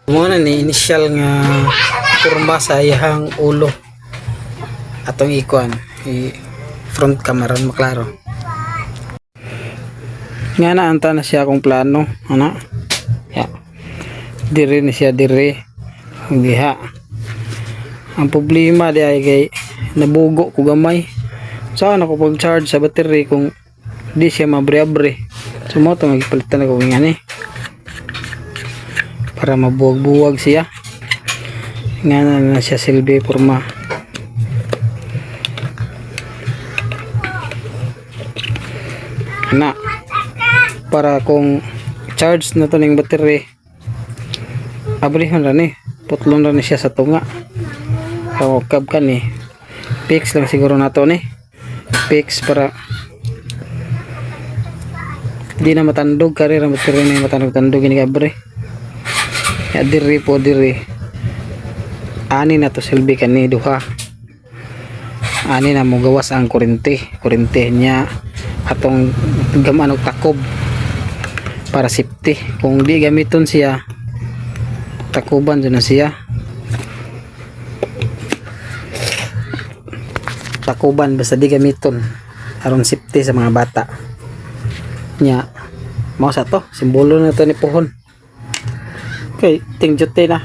Muna ni initial nga kurma sa iyang ulo atong ikuan front camera maklaro nga naanta na siya akong plano ana ya diri ni siya diri diha. Ang problema di ay kay nabugo ko gamay saan ako pag charge sa battery kung di siya mabre-abre so mo ito magpalitan ako nga ni para mabuwag-buwag siya nga na siya silbi porma na para kung charge na to ng battery abrihon ra ni putlon ra ni siya sa tunga o kab ka ni fix lang siguro na to ni fix para di na matandog kari ra battery na matandog ini kabre ya diri po diri ani na to silbi kani duha ani na mo gawas ang kurente niya atong gaman og takob para safety kung di gamiton siya takuban dyan na siya takuban basta di gamiton aron safety sa mga bata nya mao sa to simbolo na to ni pohon okay tingjote na